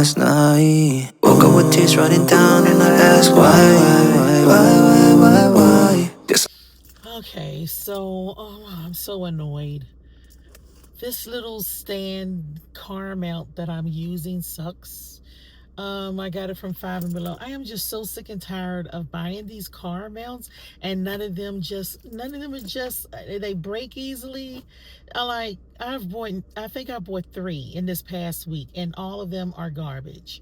last night. Woke up with tears running down and I ask why? Guess Okay, so I'm so annoyed. This little stand car mount that I'm using sucks. I got it from Five and Below. I am just so sick and tired of buying these car mounts, and none of them are just they break easily. I think I bought three in this past week, and all of them are garbage.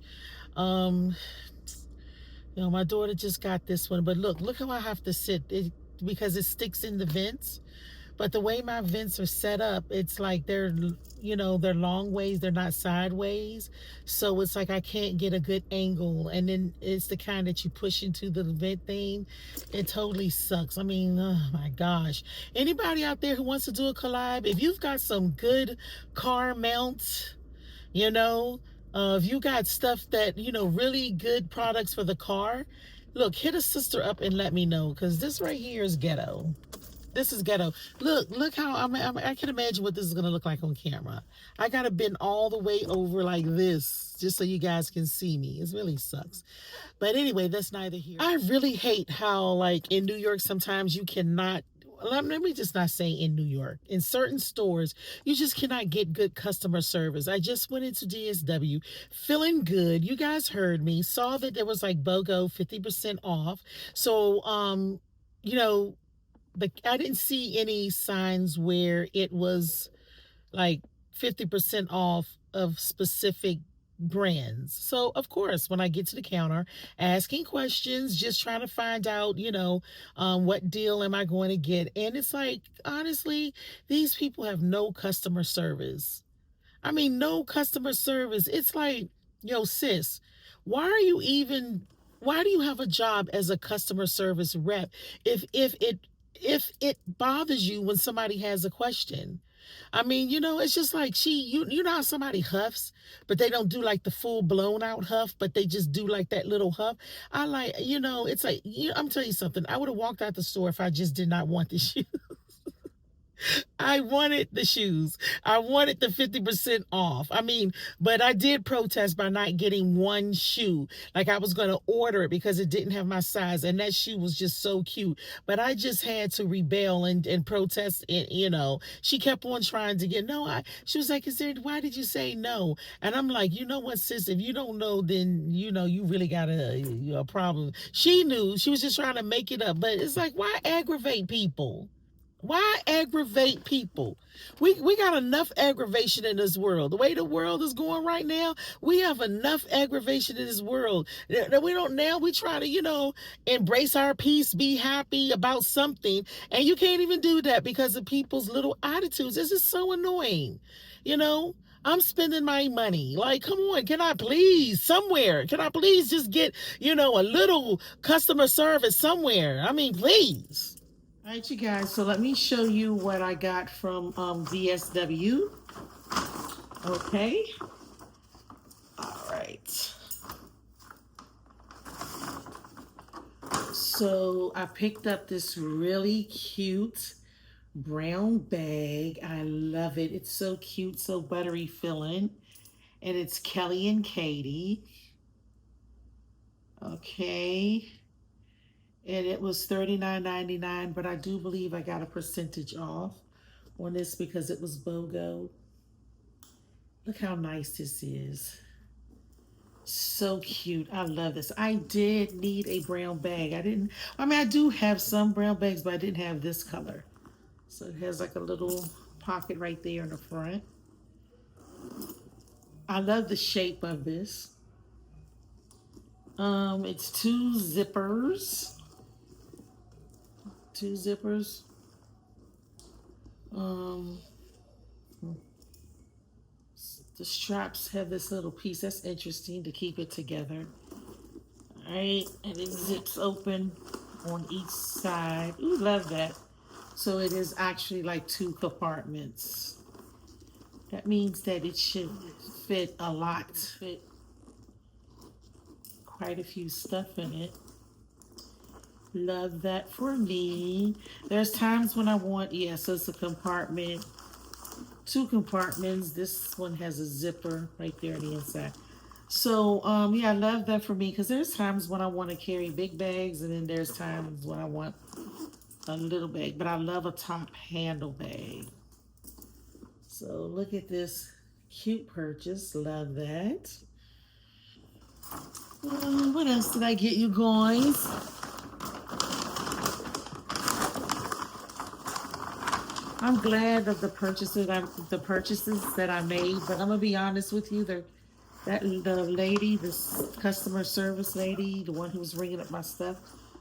Um, my daughter just got this one, but look how I have to sit it because it sticks in the vents. But the way my vents are set up, it's like they're long ways, they're not sideways. So it's like I can't get a good angle. And then it's the kind that you push into the vent thing. It totally sucks. I mean, oh my gosh. Anybody out there who wants to do a collab, if you've got some good car mounts, you know, if you got stuff that, really good products for the car, look, hit a sister up and let me know because this right here is ghetto. This is ghetto. Look how I can imagine what this is gonna look like on camera. I gotta bend all the way over like this just so you guys can see me. It really sucks. But anyway, that's neither here. I really hate how like in New York sometimes you cannot. Let me just not say in New York. In certain stores, you just cannot get good customer service. I just went into DSW feeling good. You guys heard me, saw that there was like BOGO 50% off. So, you know, I didn't see any signs where it was like 50% off of specific brands. So, of course, when I get to the counter, asking questions, just trying to find out, what deal am I going to get. And it's like, honestly, these people have no customer service. I mean, no customer service. It's like, yo, sis, why are you even why do you have a job as a customer service rep if it bothers you when somebody has a question? I mean, it's just like you know how somebody huffs, but they don't do like the full blown out huff, but they just do like that little huff. I like, it's like, I'm telling you something. I would have walked out the store if I just did not want the shoe. I wanted the shoes. I wanted the 50% off. I mean, but I did protest by not getting one shoe. Like I was going to order it because it didn't have my size. And that shoe was just so cute. But I just had to rebel and protest it, She kept on trying to get, no, she was like, why did you say no? And I'm like, you know what, sis, if you don't know, then, you really got a problem. She knew. She was just trying to make it up. But it's like, why aggravate people? Why aggravate people? We got enough aggravation in this world. The way the world is going right now, we have enough aggravation in this world. That we don't now we try to, embrace our peace, be happy about something, and you can't even do that because of people's little attitudes. This is so annoying. You know? I'm spending my money. Like, come on, can I please somewhere? Can I please just get, a little customer service somewhere? I mean, please. All right, you guys, so let me show you what I got from DSW. Okay. All right. So I picked up this really cute brown bag. I love it. It's so cute, so buttery feeling. And it's Kelly and Katie. Okay. And it was $39.99, but I do believe I got a percentage off on this because it was BOGO. Look how nice this is. So cute. I love this. I did need a brown bag. I do have some brown bags, but I didn't have this color. So it has like a little pocket right there in the front. I love the shape of this. It's two zippers. Two zippers. Um, the straps have this little piece. That's interesting to keep it together. All right, and it zips open on each side. Ooh, love that. So it is actually like two compartments. That means that it should fit a lot. Fit quite a few stuff in it. Love that for me. There's times when I want, so it's a compartment, two compartments. This one has a zipper right there on the inside. So, yeah, I love that for me because there's times when I want to carry big bags, and then there's times when I want a little bag. But I love a top handle bag. So look at this cute purchase. Love that. What else did I get you guys? I'm glad of the purchases that I made, but I'm gonna be honest with you, the lady, this customer service lady, the one who was ringing up my stuff,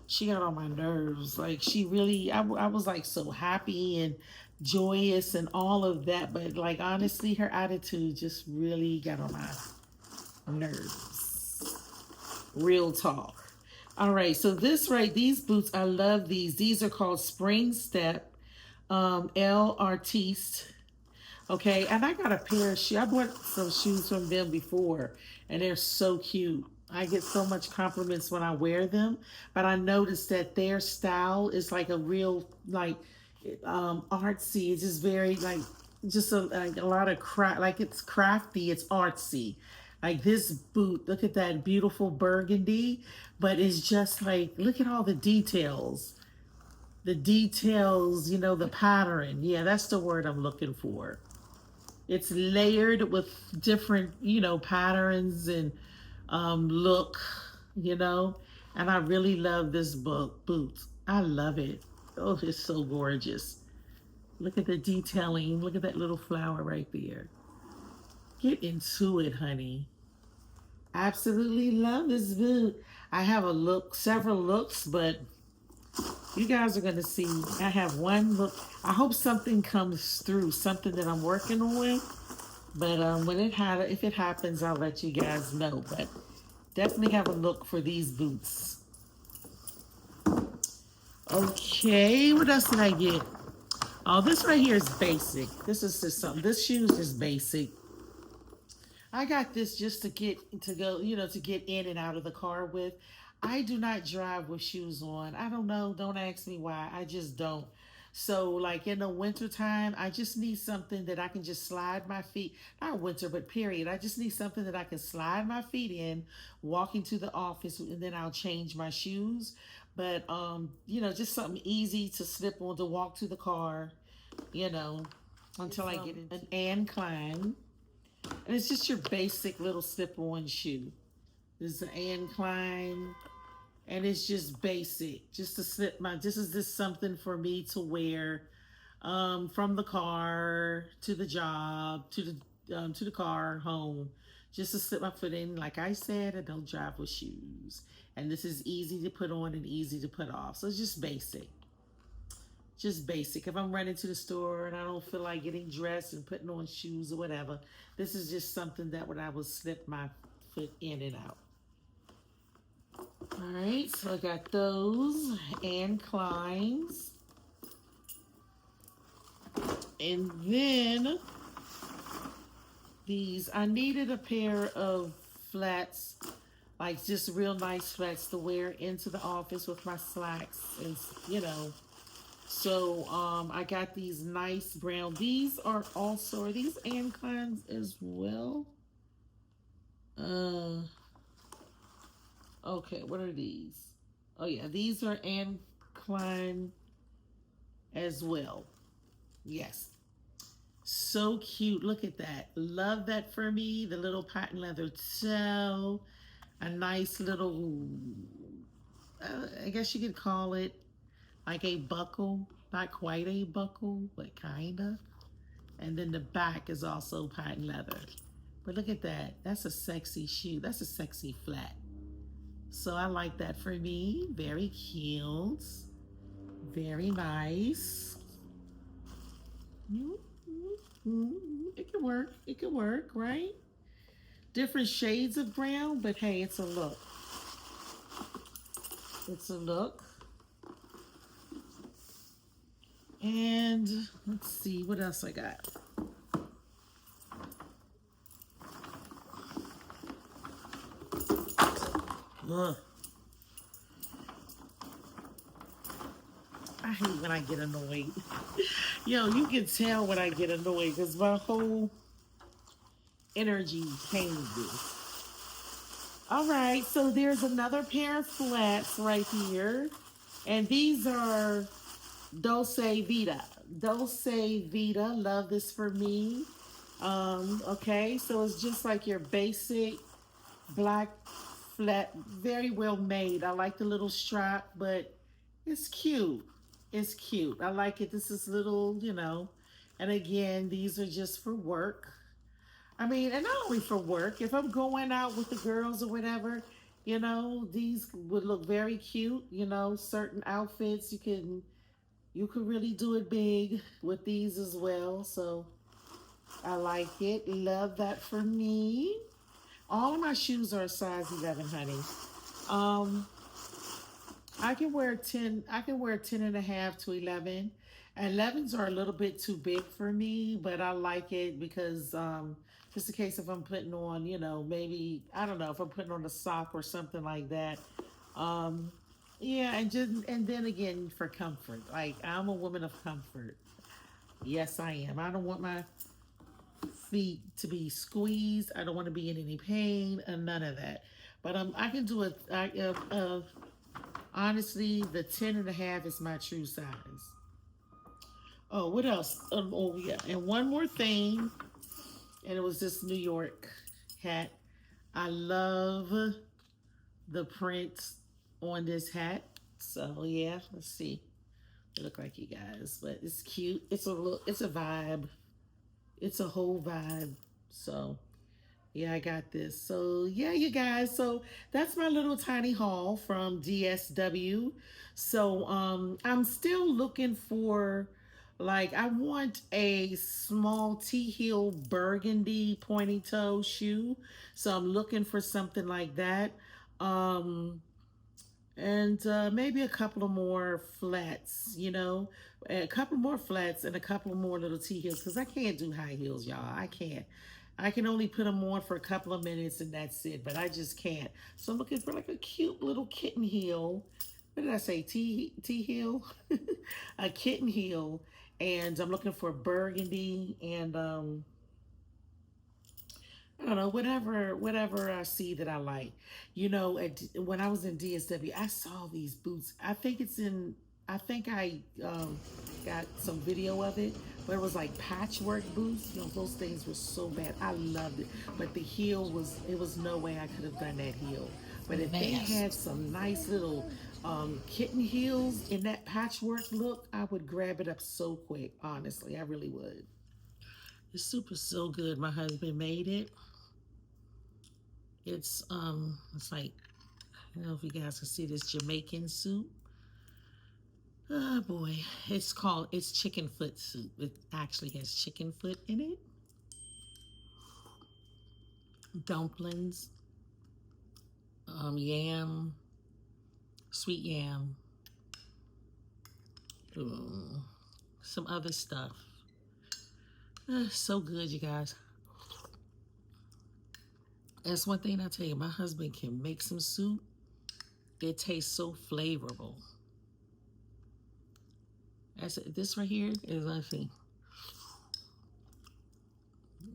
she got on my nerves. Like she really, I was like so happy and joyous and all of that, but like honestly, her attitude just really got on my nerves. Real talk. All right, so these boots, I love these. These are called Spring Step, L Artiste. Okay, and I got a pair of shoes. I bought some shoes from them before, and they're so cute. I get so much compliments when I wear them, but I noticed that their style is like a real like artsy. It's just very just like a lot of craft. Like it's crafty. It's artsy. Like this boot. Look at that beautiful burgundy, but it's just like look at all the details. The details, the pattern. Yeah, that's the word I'm looking for. It's layered with different, patterns and look, you know. And I really love this boot. I love it. Oh, it's so gorgeous. Look at the detailing. Look at that little flower right there. Get into it, honey. Absolutely love this boot. I have several looks, but you guys are gonna see. I have one look. I hope something comes through, something that I'm working on. But if it happens, I'll let you guys know. But definitely have a look for these boots. Okay, what else did I get? Oh, this right here is basic. This is just something. This shoe is just basic. I got this just to go, to get in and out of the car with. I do not drive with shoes on. I don't know. Don't ask me why. I just don't. So, like in the wintertime, I just need something that I can just slide my feet. Not winter, but period. I just need something that I can slide my feet in, walking to the office, and then I'll change my shoes. But just something easy to slip on to walk to the car, you know, until I get an Anne Klein. And it's just your basic little slip-on shoe. This is an Anne Klein, and it's just basic. Just to slip my. This is just something for me to wear, from the car to the job to the car home, just to slip my foot in. Like I said, I don't drive with shoes, and this is easy to put on and easy to put off. So it's just basic. Just basic. If I'm running to the store and I don't feel like getting dressed and putting on shoes or whatever, this is just something that when I would slip my foot in and out. All right, so I got those Anne Kleins. And then these, I needed a pair of flats, like just real nice flats to wear into the office with my slacks and. So I got these nice brown. These are these Anne Kleins as well. Uh, okay, what are these? Oh yeah, these are Anne Klein as well. Yes. So cute. Look at that. Love that for me. The little patent leather toe. A nice little, I guess you could call it like a buckle. Not quite a buckle, but kinda. And then the back is also patent leather. But look at that. That's a sexy shoe. That's a sexy flat. So I like that for me. Very cute. Very nice. It could work. It could work, right? Different shades of brown, but hey, it's a look. It's a look. And let's see what else I got. Ugh. I hate when I get annoyed. You can tell when I get annoyed because my whole energy changes. All right, so there's another pair of flats right here. And these are Dolce Vita. Dolce Vita, love this for me. Okay, so it's just like your basic black flat, very well made. I like the little strap, but it's cute. It's cute. I like it. This is little, and again, these are just for work. I mean, and not only for work. If I'm going out with the girls or whatever, these would look very cute. Certain outfits you could really do it big with these as well. So I like it. Love that for me. All of my shoes are a size 11, honey. Um, I can wear 10. I can wear 10 and a half to 11. 11s are a little bit too big for me, but I like it because just in case if I'm putting on, maybe I don't know if I'm putting on a sock or something like that. Um, yeah, and then again for comfort. Like I'm a woman of comfort. Yes, I am. I don't want my feet to be squeezed. I don't want to be in any pain and none of that. But I can do it. Honestly, the 10 and a half is my true size. Oh, what else? Oh, yeah. And one more thing, and it was this New York hat. I love the print on this hat. So, yeah, let's see. It look like you guys, but it's cute. It's a vibe. It's a whole vibe. So, yeah, I got this. So, yeah, you guys. So, that's my little tiny haul from DSW. So, I'm still looking for like I want a small T-heel burgundy pointy toe shoe. So, I'm looking for something like that. Um and maybe a couple of more flats, a couple more flats and a couple of more little T heels because I can't do high heels, y'all. I can't. I can only put them on for a couple of minutes and that's it, but I just can't. So I'm looking for like a cute little kitten heel. What did I say? T heel, a kitten heel, and I'm looking for burgundy and I don't know, whatever I see that I like. When I was in DSW, I saw these boots. I think I got some video of it, but it was like patchwork boots. Those things were so bad. I loved it, but it was no way I could have done that heel. But if they had some nice little kitten heels in that patchwork look, I would grab it up so quick. Honestly, I really would. The soup is so good. My husband made it. It's like I don't know if you guys can see this Jamaican soup. Oh boy, it's chicken foot soup. It actually has chicken foot in it, dumplings, yam, sweet yam, mm, some other stuff. So good, you guys. That's one thing I tell you. My husband can make some soup. It tastes so flavorful. This right here is I think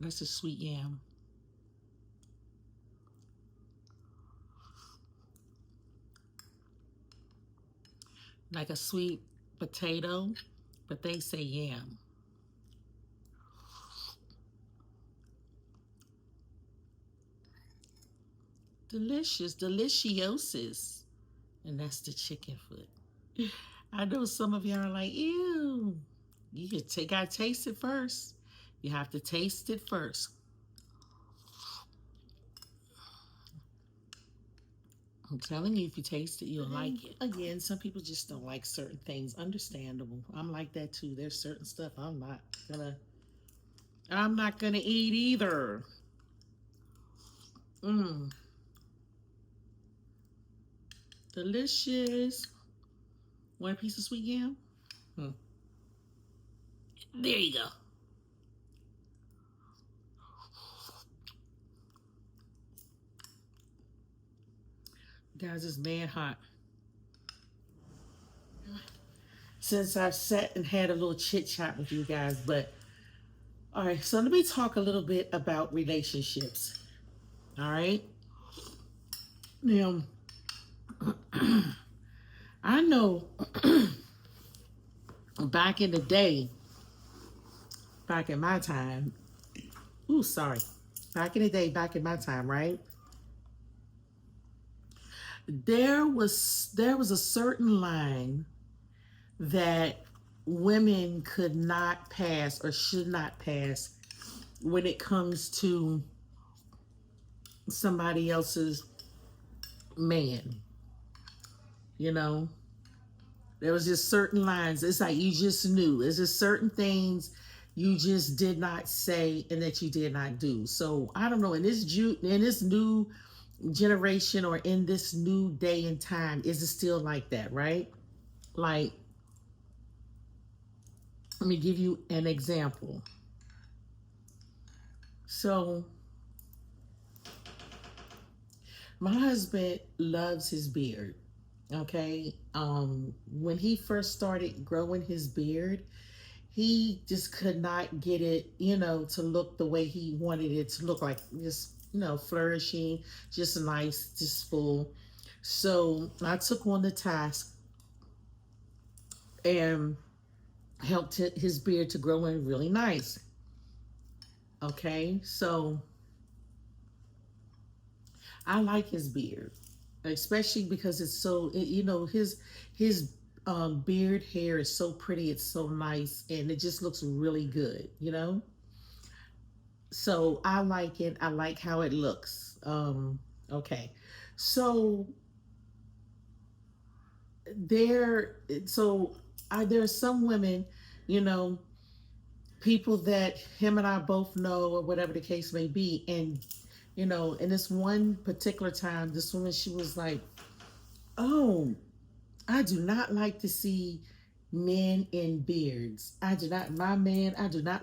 that's a sweet yam. Like a sweet potato, but they say yam. Delicious, deliciosis. And that's the chicken foot. I know some of y'all are like, ew. Gotta taste it first. You have to taste it first. I'm telling you, if you taste it, you'll like it. Again, some people just don't like certain things. Understandable. I'm like that too. There's certain stuff I'm not gonna eat either. Mmm. Delicious. Want a piece of sweet yam? Hmm. There you go. Guys, it's mad hot. Since I've sat and had a little chit chat with you guys, but all right, so let me talk a little bit about relationships. All right. Now, I know back in the day, back in my time, ooh, sorry, back in the day, back in my time, right? There was a certain line that women could not pass or should not pass when it comes to somebody else's man. You know, there was just certain lines. It's like you just knew. There's just certain things you just did not say and that you did not do. So I don't know. In this new generation or in this new day and time, is it still like that? Right? Like, let me give you an example. So my husband loves his beard. Okay. When he first started growing his beard, he just could not get it, to look the way he wanted it to look, like just, flourishing, just nice, just full. So I took on the task and helped his beard to grow in really nice. Okay. So I like his beard, especially because it's so, his beard hair is so pretty. It's so nice, and it just looks really good. So I like it. I like how it looks. Okay, so there, so there are some women, you know, people that him and I both know, or whatever the case may be, and in this one particular time, this woman, she was like, "Oh, I do not like to see men in beards. I do not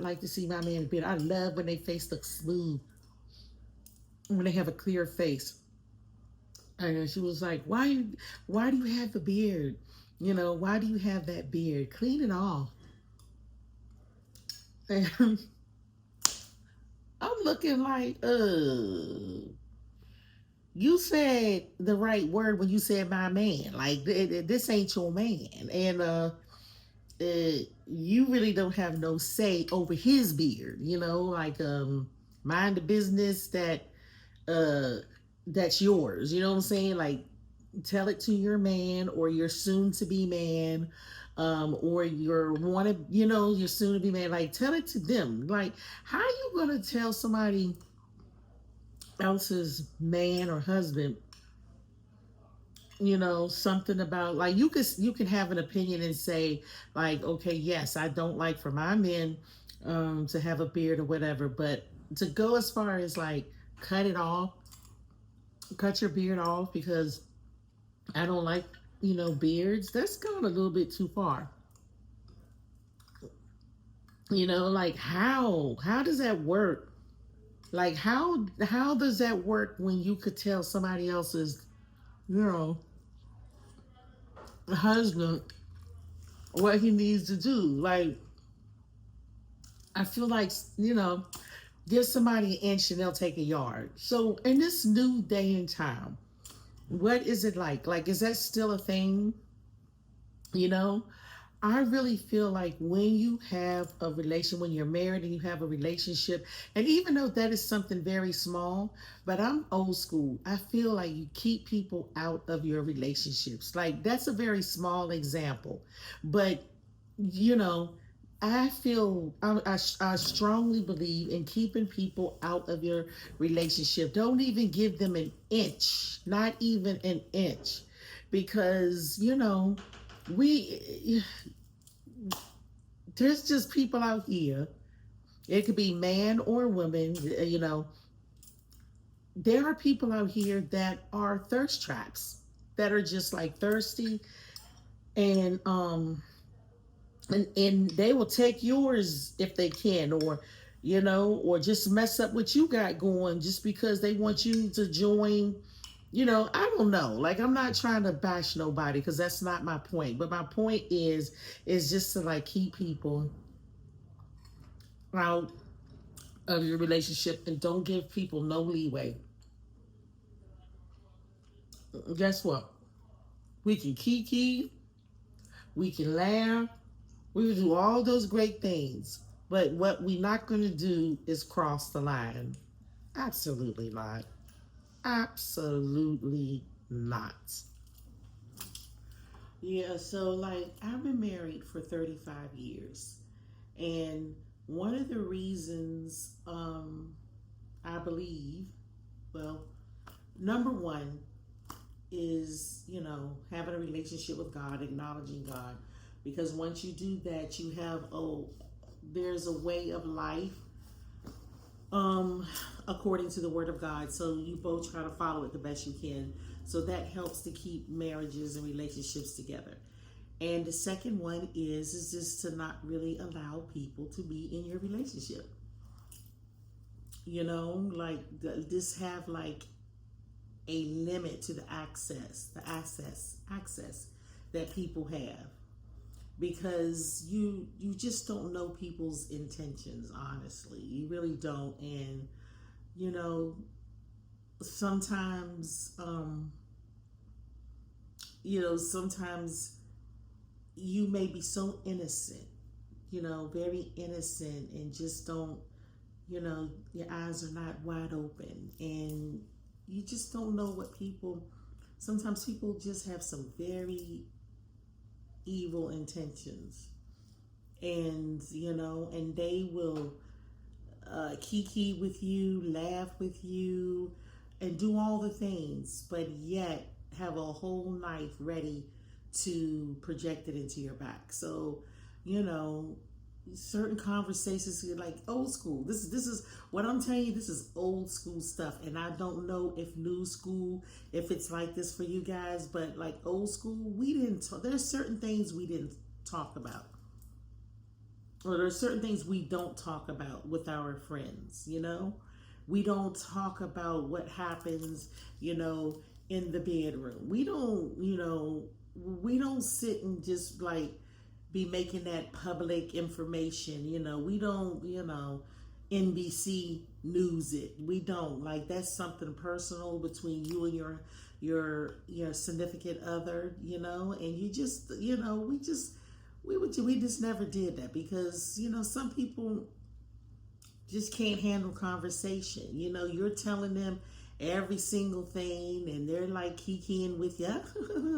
like to see my man in beard. I love when they face looks smooth, when they have a clear face." And she was like, why do you have the beard? Why do you have that beard? Clean it off. And I'm looking like, you said the right word when you said my man. Like, this ain't your man. And you really don't have no say over his beard, like, mind the business uh that's yours. You know what I'm saying? Like, tell it to your man or your soon to be man, or your wanted, your soon to be man. Like, tell it to them. Like, how are you gonna tell somebody else's man or husband, something about, like, you can have an opinion and say, like, okay, yes, I don't like for my men to have a beard or whatever, but to go as far as like cut it off, cut your beard off because I don't like, beards, that's gone a little bit too far. Like, how does that work? Like, how does that work when you could tell somebody else's, you know, husband what he needs to do? Like, I feel like, give somebody an inch and they'll take a yard. So in this new day and time, what is it like? Like, is that still a thing? You know, I really feel like when you have a relation, when you're married and you have a relationship, and even though that is something very small, but I'm old school, I feel like you keep people out of your relationships. Like, that's a very small example, but you know, I strongly believe in keeping people out of your relationship. Don't even give them an inch, not even an inch, because we there's just people out here. It could be man or woman. There are people out here that are thirst traps, that are just like thirsty, and and they will take yours if they can, or just mess up what you got going just because they want you to join. I don't know. Like, I'm not trying to bash nobody because that's not my point. But my point is just to, like, keep people out of your relationship and don't give people no leeway. guess what? We can kiki, we can laugh, we can do all those great things. But what we're not going to do is cross the line. Absolutely not. Absolutely not. Yeah, so like I've been married for 35 years. And one of the reasons I believe, well, number one is, having a relationship with God, acknowledging God. Because once you do that, you have, there's a way of life um, according to the word of God. So you both try to follow it the best you can. So that helps to keep marriages and relationships together. And the second one is just to not really allow people to be in your relationship. Like just have like a limit to the access that people have, because you just don't know people's intentions. Honestly, you really don't. And you know sometimes sometimes you may be so innocent, very innocent, and just don't, your eyes are not wide open, and you just don't know what people, sometimes people just have some very evil intentions. And and they will kiki with you, laugh with you, and do all the things, but yet have a whole knife ready to project it into your back. So, you know, certain conversations are like old school. This is what I'm telling you. This is old school stuff, and I don't know if new school, if it's like this for you guys, but like old school, we didn't. There's certain things we didn't talk about, or there's certain things we don't talk about with our friends. We don't talk about what happens, in the bedroom. We don't sit and just like be making that public information. We don't, NBC news it. We don't. Like, that's something personal between you and your significant other, and you just, we just never did that, because some people just can't handle conversation. You're telling them every single thing, and they're like kikiing with you,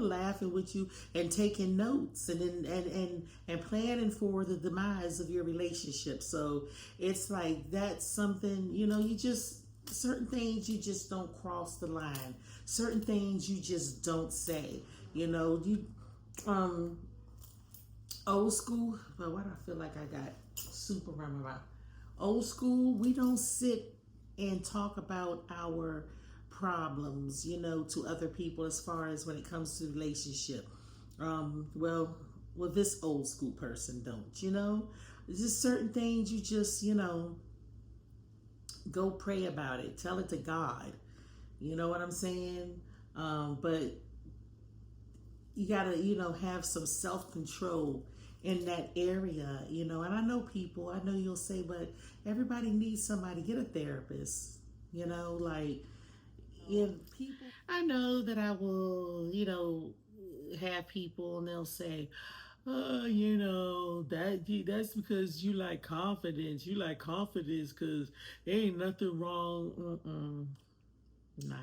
laughing with you, and taking notes, and planning for the demise of your relationship. So it's like that's something, you just, certain things you just don't cross the line. Certain things you just don't say. You old school, but why do I feel like I got super around my mouth? Old school, we don't sit and talk about our problems, to other people, as far as when it comes to relationship. Well, this old school person don't. There's just certain things you just, go pray about it, tell it to God. You know what I'm saying? But you gotta, have some self control in that area, And I know people, I know you'll say, but everybody needs somebody. Get a therapist, like, if people, I know that I will, have people and they'll say, that's because you like confidence. You like confidence because there ain't nothing wrong. Nah,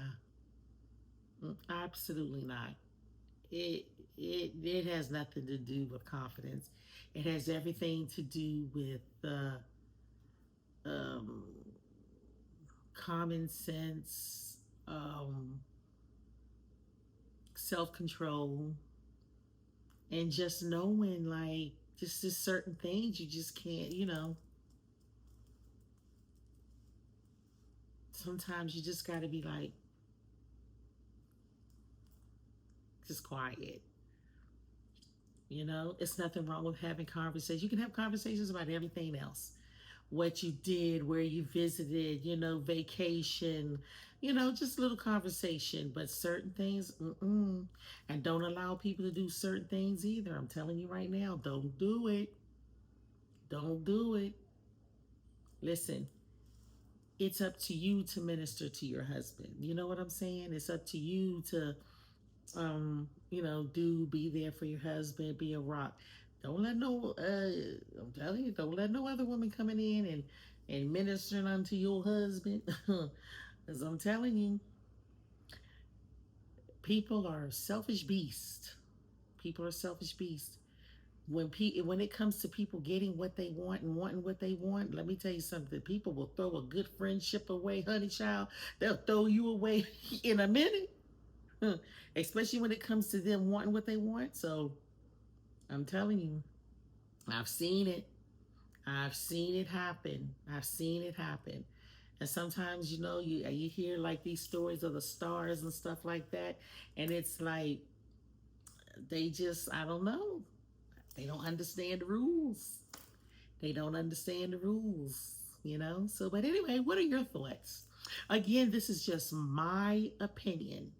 absolutely not. It it has nothing to do with confidence. It has everything to do with um, common sense, self control, and just knowing, like, just certain things you just can't. Sometimes you just got to be like, just quiet. It's nothing wrong with having conversations. You can have conversations about everything else, what you did, where you visited, vacation, just a little conversation. But certain things, and don't allow people to do certain things either. I'm telling you right now, don't do it. Don't do it. Listen, it's up to you to minister to your husband. You know what I'm saying? It's up to you to You know, do be there for your husband, be a rock. Don't let no I'm telling you, don't let no other woman coming in and ministering unto your husband. Because I'm telling you, people are selfish beasts. People are selfish beasts. When it comes to people getting what they want and wanting what they want, let me tell you something. People will throw a good friendship away, honey child. They'll throw you away in a minute. Especially when it comes to them wanting what they want. So I'm telling you, I've seen it. I've seen it happen. I've seen it happen. And sometimes, you know, you hear like these stories of the stars and stuff like that, and it's like they just, I don't know, they don't understand the rules. They don't understand the rules, you know? So, but anyway, what are your thoughts? Again, this is just my opinion.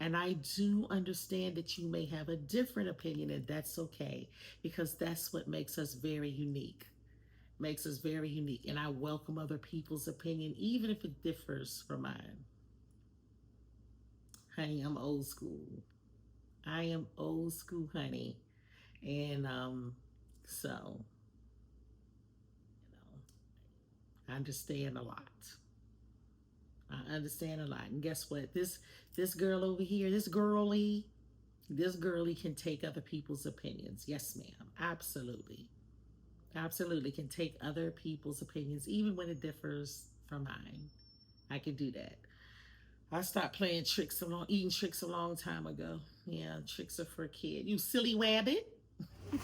And I do understand that you may have a different opinion, and that's okay, because that's what makes us very unique. Makes us very unique. And I welcome other people's opinion, even if it differs from mine. Honey, I'm old school. I am old school, honey. And so, I understand a lot. I understand a lot. And guess what? This girl over here, this girlie can take other people's opinions. Yes, ma'am. Absolutely. Absolutely can take other people's opinions, even when it differs from mine. I can do that. I stopped playing tricks eating tricks a long time ago. Yeah, tricks are for a kid. You silly rabbit. What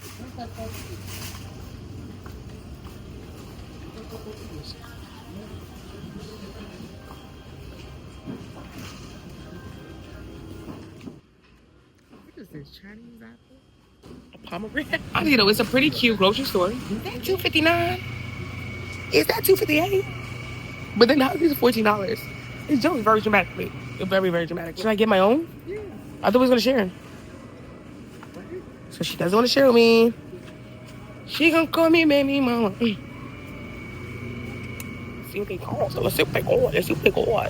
is this, Chinese apple? A pomegranate. I you know it's a pretty cute grocery store. Is that $2.59? Is that $2.58? But then how is these $14? It's just very dramatically. Very, very dramatic. Should I get my own? Yeah. I thought we was gonna share. So she doesn't want to share with me. She gonna call me baby mama. See what they call. So let's see what they call. Let's see what they call.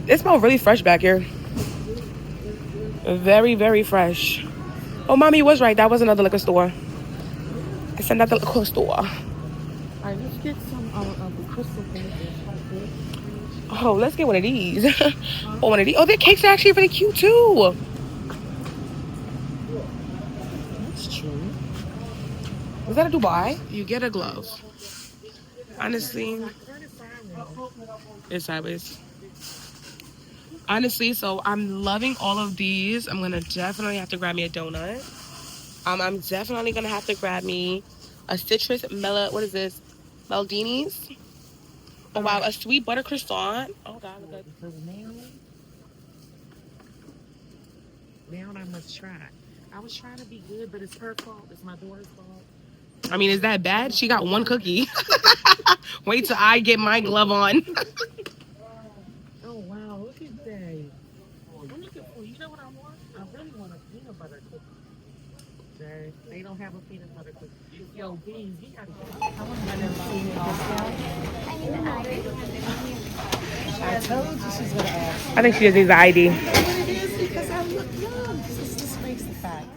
It smells really fresh back here. Very, very fresh. Oh, mommy was right. That was another liquor store. It's another liquor store. All right, let's get some of the crystal things. Oh, let's get one of these. Oh, one of these. Oh, their cakes are actually really cute too. That's true. Is that a Dubai? You get a glove. Honestly, it's sideways. Honestly, so I'm loving all of these. I'm gonna definitely have to grab me a donut. I'm definitely gonna have to grab me a citrus what is this? Meldini's. Oh wow, a sweet butter croissant. Oh god, look at Because now I must try. I was trying to be good, but it's her fault. It's my daughter's fault. I mean, is that bad? She got one cookie. Wait till I get my glove on. Oh wow, look at that. I'm looking for, you know what I want? I really want a peanut butter cookie. They don't have a peanut butter cookie. Yo, Beans, we gotta go. I want I told you she's gonna ask. I think she just needs the ID. What it is because I look young. This makes the fact.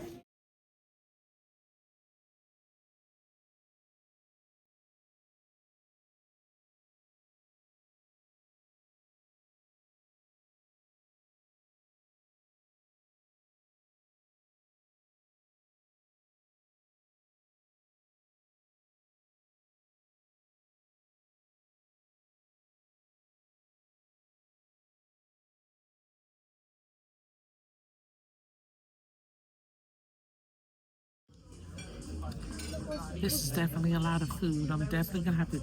This is definitely a lot of food. I'm definitely gonna have to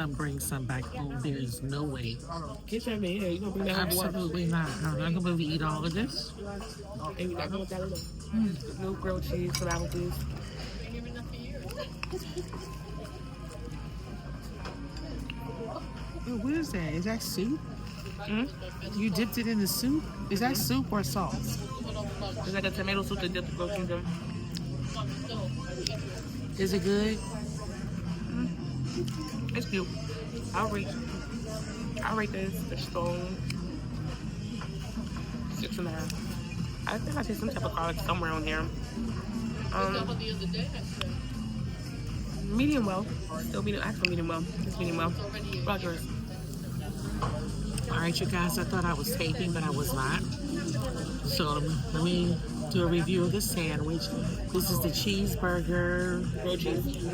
bring some back home. There is no way. Get that man here. You gonna bring that Absolutely not. I'm not gonna be able to eat all of this. And you're not going with that little no grilled cheese, some apple juice. What is that? Is that soup? Mm-hmm. You dipped it in the soup? Is that soup or sauce? It's like a tomato soup that dipped the grilled cheese in. Is it good? It's cute. I'll rate this. The stone. 6.5. I think I taste some type of garlic somewhere on here. Medium well. Still medium, actually medium well. It's medium well. Rogers. All right, you guys, I thought I was taping, but I was not. So let me do a review of the sandwich. This is the cheeseburger,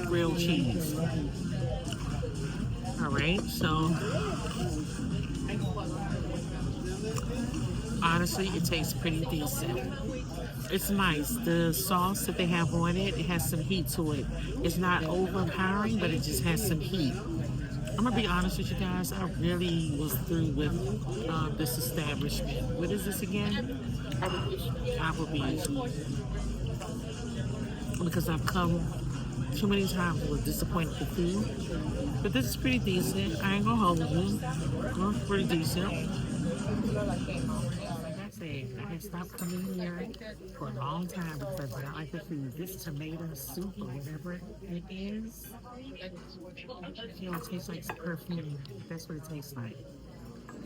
grilled cheese. All right, so honestly, it tastes pretty decent. It's nice. The sauce that they have on it, it has some heat to it. It's not overpowering, but it just has some heat. I'm gonna be honest with you guys. I really was through with this establishment. What is this again? Applebee's. Because I've come too many times with disappointed with food. But this is pretty decent. I ain't gonna hold you. Pretty decent. Like I said, I had stopped coming here for a long time because I did not like the food. This tomato soup or whatever it is, you know, it tastes like perfume. That's what it tastes like.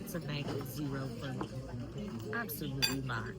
It's a -0 for me. Absolutely not.